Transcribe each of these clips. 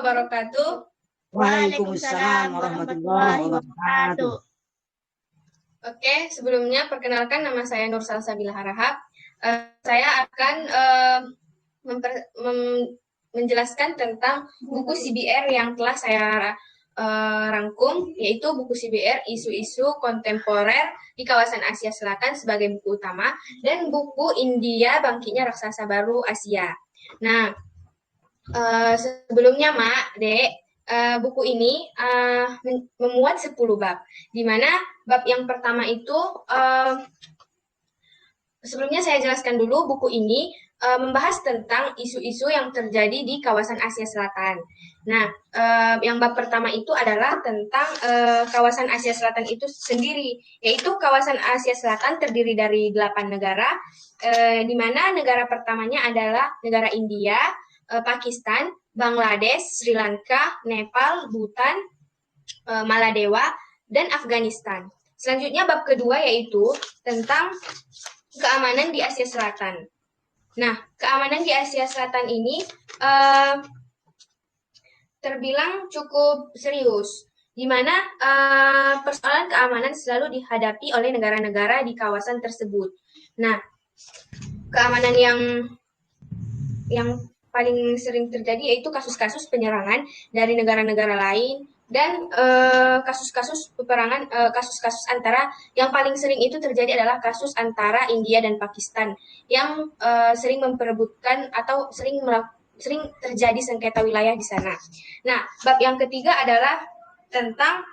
wabarakatuh. Waalaikumsalam warahmatullahi wabarakatuh. Oke, sebelumnya perkenalkan nama saya Nur Salsabila Harahap. Saya akan menjelaskan tentang buku CBR yang telah saya rangkum, yaitu buku CBR Isu-isu Kontemporer di Kawasan Asia Selatan sebagai buku utama, dan buku India Bangkitnya Raksasa Baru Asia. Nah, sebelumnya Mak, Dek, buku ini memuat 10 bab, di mana bab yang pertama itu, sebelumnya saya jelaskan dulu, buku ini membahas tentang isu-isu yang terjadi di kawasan Asia Selatan. Nah, yang bab pertama itu adalah tentang kawasan Asia Selatan itu sendiri, yaitu kawasan Asia Selatan terdiri dari 8 negara, di mana negara pertamanya adalah negara India, Pakistan, Bangladesh, Sri Lanka, Nepal, Bhutan, Maladewa, dan Afghanistan. Selanjutnya bab kedua yaitu tentang keamanan di Asia Selatan. Nah, keamanan di Asia Selatan ini terbilang cukup serius, di mana persoalan keamanan selalu dihadapi oleh negara-negara di kawasan tersebut. Nah, keamanan yang paling sering terjadi yaitu kasus-kasus penyerangan dari negara-negara lain, dan kasus-kasus peperangan, kasus-kasus antara yang paling sering itu terjadi adalah kasus antara India dan Pakistan yang sering memperebutkan atau sering terjadi sengketa wilayah di sana. Nah, bab yang ketiga adalah tentang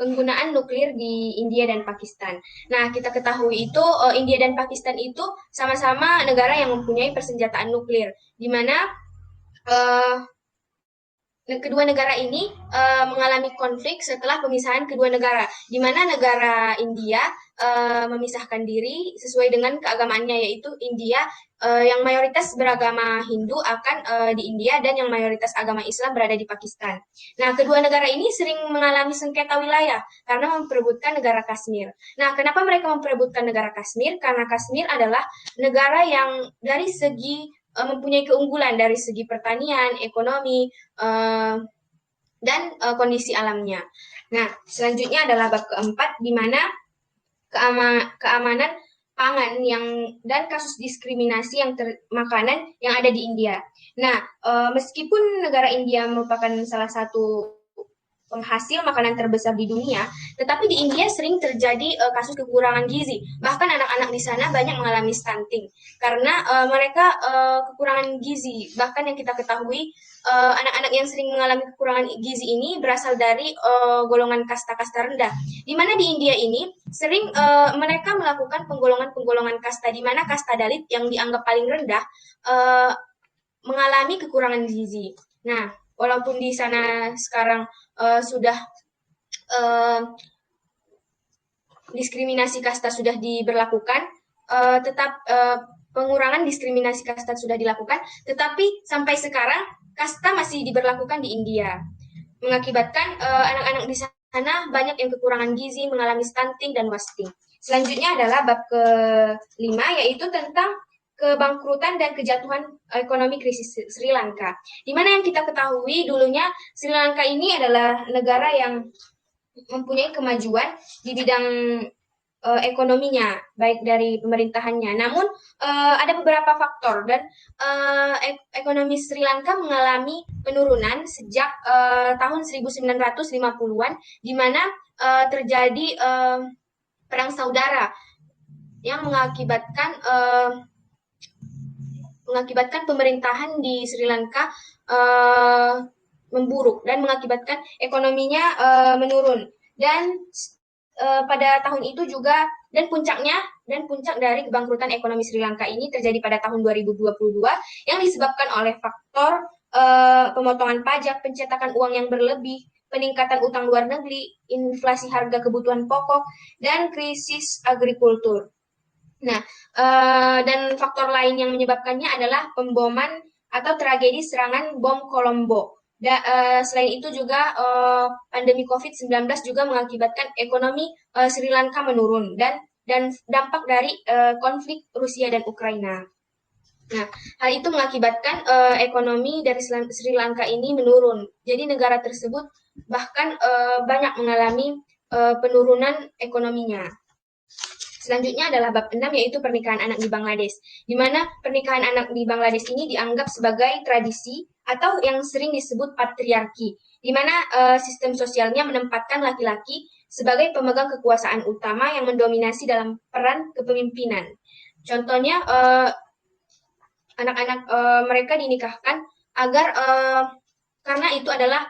penggunaan nuklir di India dan Pakistan. Nah, kita ketahui itu India dan Pakistan itu sama-sama negara yang mempunyai persenjataan nuklir, di mana kedua negara ini mengalami konflik setelah pemisahan kedua negara, di mana negara India memisahkan diri sesuai dengan keagamaannya, yaitu India yang mayoritas beragama Hindu akan di India, dan yang mayoritas agama Islam berada di Pakistan. Nah, kedua negara ini sering mengalami sengketa wilayah karena memperebutkan negara Kashmir. Nah, kenapa mereka memperebutkan negara Kashmir? Karena Kashmir adalah negara yang dari segi mempunyai keunggulan dari segi pertanian, ekonomi, dan kondisi alamnya. Nah, selanjutnya adalah bab keempat, di mana keamanan pangan dan kasus diskriminasi makanan yang ada di India. Nah, meskipun negara India merupakan salah satu penghasil makanan terbesar di dunia, tetapi di India sering terjadi kasus kekurangan gizi. Bahkan anak-anak di sana banyak mengalami stunting karena mereka kekurangan gizi. Bahkan yang kita ketahui, anak-anak yang sering mengalami kekurangan gizi ini berasal dari golongan kasta-kasta rendah. Di mana di India ini sering mereka melakukan penggolongan-penggolongan kasta, di mana kasta Dalit yang dianggap paling rendah mengalami kekurangan gizi. Nah, walaupun di sana sekarang sudah diskriminasi kasta sudah diberlakukan, tetap pengurangan diskriminasi kasta sudah dilakukan, tetapi sampai sekarang kasta masih diberlakukan di India, mengakibatkan anak-anak di sana banyak yang kekurangan gizi, mengalami stunting dan wasting. Selanjutnya adalah bab ke-5, yaitu tentang kebangkrutan dan kejatuhan ekonomi krisis Sri Lanka. Di mana yang kita ketahui dulunya Sri Lanka ini adalah negara yang mempunyai kemajuan di bidang ekonominya, baik dari pemerintahannya. Namun ada beberapa faktor, dan ekonomi Sri Lanka mengalami penurunan sejak tahun 1950-an, di mana terjadi perang saudara yang mengakibatkan pemerintahan di Sri Lanka memburuk dan mengakibatkan ekonominya menurun. Dan pada tahun itu juga, dan puncak dari kebangkrutan ekonomi Sri Lanka ini terjadi pada tahun 2022 yang disebabkan oleh faktor pemotongan pajak, pencetakan uang yang berlebih, peningkatan utang luar negeri, inflasi harga kebutuhan pokok, dan krisis agrikultur. Nah, dan faktor lain yang menyebabkannya adalah pemboman atau tragedi serangan bom Colombo. Selain itu juga pandemi COVID-19 juga mengakibatkan ekonomi Sri Lanka menurun, dan dan dampak dari konflik Rusia dan Ukraina. Nah, hal itu mengakibatkan ekonomi dari Sri Lanka ini menurun. Jadi negara tersebut bahkan banyak mengalami penurunan ekonominya. Selanjutnya adalah bab 6, yaitu pernikahan anak di Bangladesh, di mana pernikahan anak di Bangladesh ini dianggap sebagai tradisi atau yang sering disebut patriarki, di mana sistem sosialnya menempatkan laki-laki sebagai pemegang kekuasaan utama yang mendominasi dalam peran kepemimpinan. Contohnya, anak-anak mereka dinikahkan agar karena itu adalah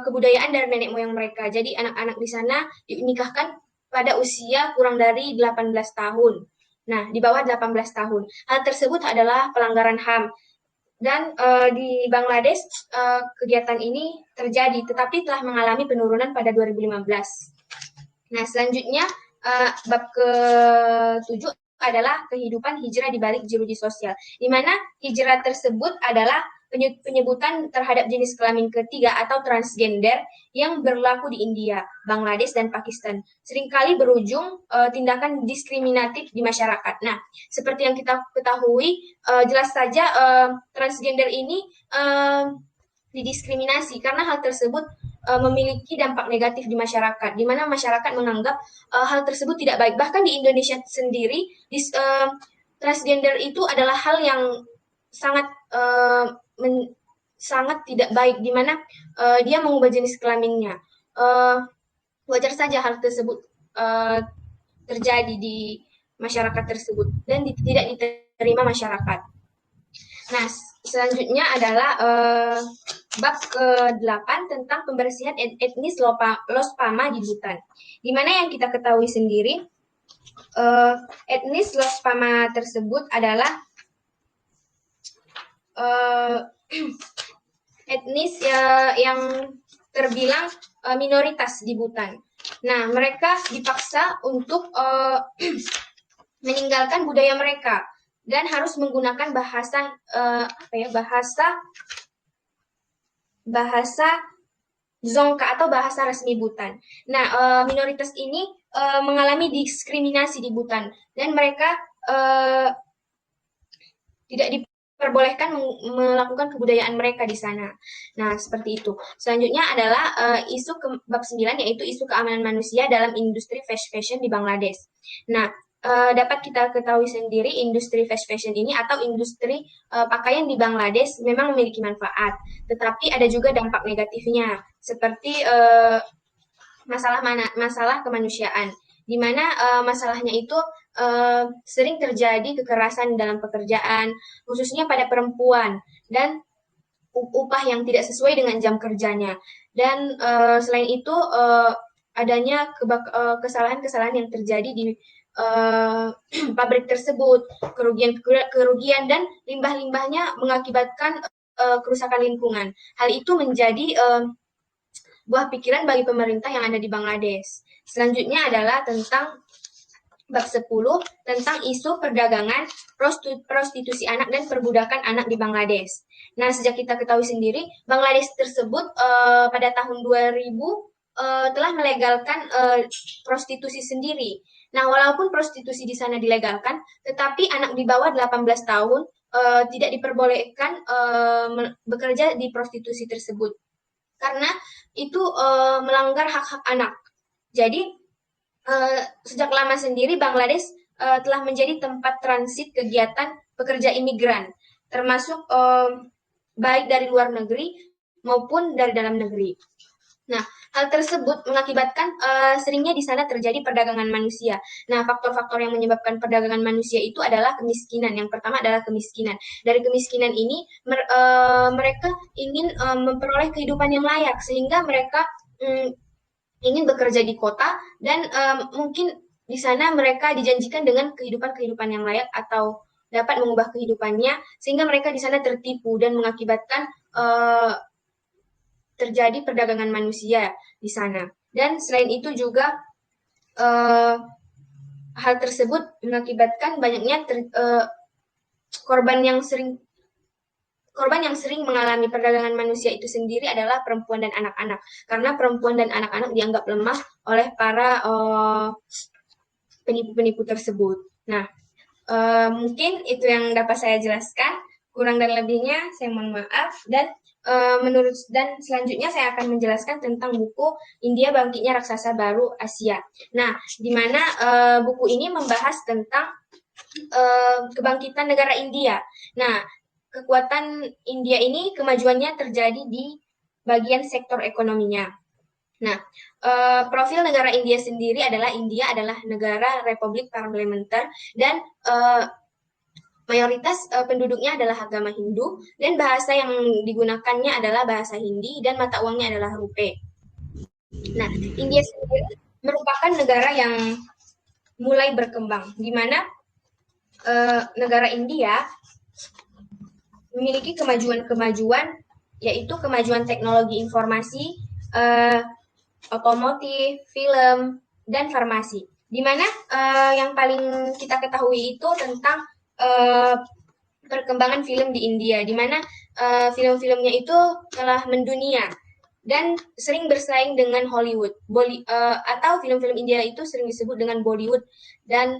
kebudayaan dari nenek moyang mereka. Jadi anak-anak di sana dinikahkan pada usia kurang dari 18 tahun. Nah, di bawah 18 tahun. Hal tersebut adalah pelanggaran HAM. Dan di Bangladesh kegiatan ini terjadi, tetapi telah mengalami penurunan pada 2015. Nah, selanjutnya bab ke-7 adalah kehidupan hijrah di balik jeruji sosial, di mana hijrah tersebut adalah penyebutan terhadap jenis kelamin ketiga atau transgender yang berlaku di India, Bangladesh, dan Pakistan. Seringkali berujung tindakan diskriminatif di masyarakat. Nah, seperti yang kita ketahui, jelas saja transgender ini didiskriminasi karena hal tersebut memiliki dampak negatif di masyarakat, di mana masyarakat menganggap hal tersebut tidak baik. Bahkan di Indonesia sendiri, transgender itu adalah hal yang sangat sangat tidak baik, di mana dia mengubah jenis kelaminnya. Wajar saja hal tersebut terjadi di masyarakat tersebut dan tidak diterima masyarakat. Nah, selanjutnya adalah bab ke-8 tentang pembersihan etnis Lospama di Butan. Di mana yang kita ketahui sendiri, etnis Lospama tersebut adalah etnis yang terbilang minoritas di Butan. Nah, mereka dipaksa untuk meninggalkan budaya mereka dan harus menggunakan bahasa Dzongkha atau bahasa resmi Butan. Nah, minoritas ini mengalami diskriminasi di Butan dan mereka tidak diperbolehkan melakukan kebudayaan mereka di sana. Nah, seperti itu. Selanjutnya adalah isu bab 9, yaitu isu keamanan manusia dalam industri fast fashion di Bangladesh. Nah, dapat kita ketahui sendiri industri fast fashion ini atau industri pakaian di Bangladesh memang memiliki manfaat, tetapi ada juga dampak negatifnya seperti masalah kemanusiaan, di mana masalahnya itu sering terjadi kekerasan dalam pekerjaan, khususnya pada perempuan, dan upah yang tidak sesuai dengan jam kerjanya. Dan selain itu adanya kesalahan-kesalahan yang terjadi di pabrik tersebut, kerugian dan limbah-limbahnya mengakibatkan kerusakan lingkungan. Hal itu menjadi buah pikiran bagi pemerintah yang ada di Bangladesh. Selanjutnya adalah tentang bab 10 tentang isu perdagangan, prostitusi anak dan perbudakan anak di Bangladesh. Nah, sejak kita ketahui sendiri, Bangladesh tersebut pada tahun 2000 telah melegalkan prostitusi sendiri. Nah, walaupun prostitusi di sana dilegalkan, tetapi anak di bawah 18 tahun tidak diperbolehkan bekerja di prostitusi tersebut. Karena itu melanggar hak-hak anak. Jadi, sejak lama sendiri Bangladesh telah menjadi tempat transit kegiatan pekerja imigran, termasuk baik dari luar negeri maupun dari dalam negeri. Nah, hal tersebut mengakibatkan seringnya di sana terjadi perdagangan manusia. Nah, faktor-faktor yang menyebabkan perdagangan manusia itu adalah kemiskinan. Yang pertama adalah kemiskinan. Dari kemiskinan ini, mereka ingin memperoleh kehidupan yang layak, sehingga mereka ingin bekerja di kota dan mungkin di sana mereka dijanjikan dengan kehidupan yang layak atau dapat mengubah kehidupannya, sehingga mereka di sana tertipu dan mengakibatkan terjadi perdagangan manusia di sana. Dan selain itu juga hal tersebut mengakibatkan banyaknya korban yang sering mengalami perdagangan manusia itu sendiri adalah perempuan dan anak-anak. Karena perempuan dan anak-anak dianggap lemah oleh para penipu-penipu tersebut. Nah, mungkin itu yang dapat saya jelaskan. Kurang dan lebihnya saya mohon maaf, dan selanjutnya saya akan menjelaskan tentang buku India Bangkitnya Raksasa Baru Asia. Nah, di mana buku ini membahas tentang kebangkitan negara India. Nah, kekuatan India ini kemajuannya terjadi di bagian sektor ekonominya. Nah, profil negara India sendiri adalah negara republik parlementer, dan mayoritas penduduknya adalah agama Hindu, dan bahasa yang digunakannya adalah bahasa Hindi, dan mata uangnya adalah rupee. Nah, India sendiri merupakan negara yang mulai berkembang, di mana negara India memiliki kemajuan-kemajuan, yaitu kemajuan teknologi informasi, otomotif, film, dan farmasi. Di mana yang paling kita ketahui itu tentang perkembangan film di India, di mana film-filmnya itu telah mendunia dan sering bersaing dengan Hollywood, atau film-film India itu sering disebut dengan Bollywood, dan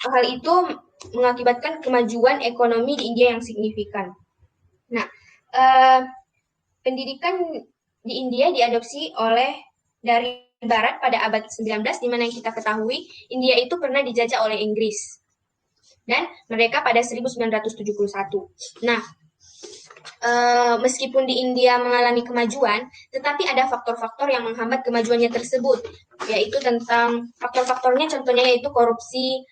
hal itu mengakibatkan kemajuan ekonomi di India yang signifikan. Nah, pendidikan di India diadopsi dari Barat pada abad 19, di mana yang kita ketahui India itu pernah dijajah oleh Inggris, dan mereka pada 1971. Nah, meskipun di India mengalami kemajuan, tetapi ada faktor-faktor yang menghambat kemajuannya tersebut, yaitu tentang faktor-faktornya, contohnya yaitu korupsi,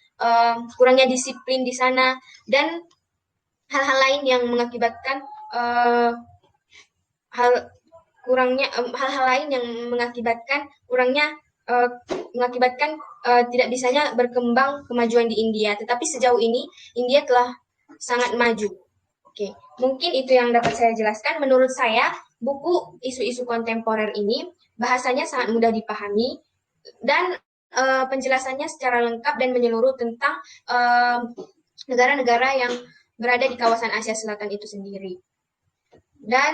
kurangnya disiplin di sana, dan hal-hal lain yang mengakibatkan hal-hal lain yang mengakibatkan tidak bisanya berkembang kemajuan di India. Tetapi sejauh ini India telah sangat maju. Oke, mungkin itu yang dapat saya jelaskan. Menurut saya, buku isu-isu kontemporer ini bahasanya sangat mudah dipahami, dan penjelasannya secara lengkap dan menyeluruh tentang negara-negara yang berada di kawasan Asia Selatan itu sendiri. Dan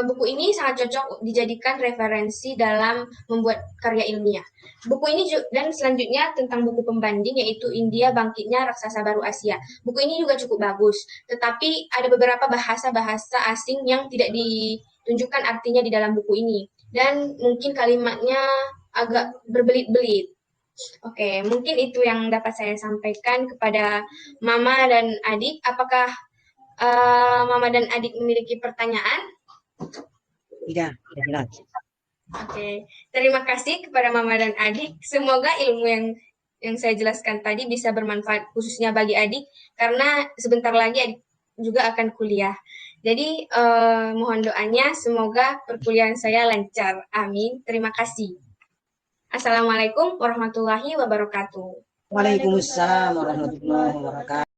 buku ini sangat cocok dijadikan referensi dalam membuat karya ilmiah. Buku ini dan selanjutnya tentang buku pembanding, yaitu India Bangkitnya Raksasa Baru Asia. Buku ini juga cukup bagus, tetapi ada beberapa bahasa-bahasa asing yang tidak ditunjukkan artinya di dalam buku ini, dan mungkin kalimatnya agak berbelit-belit. Oke, mungkin itu yang dapat saya sampaikan kepada Mama dan Adik. Apakah Mama dan Adik memiliki pertanyaan? Tidak jelas. Oke, terima kasih kepada Mama dan Adik. Semoga ilmu yang saya jelaskan tadi bisa bermanfaat khususnya bagi Adik, karena sebentar lagi Adik juga akan kuliah. Jadi mohon doanya semoga perkuliahan saya lancar. Amin. Terima kasih. Assalamualaikum warahmatullahi wabarakatuh. Waalaikumsalam warahmatullahi wabarakatuh.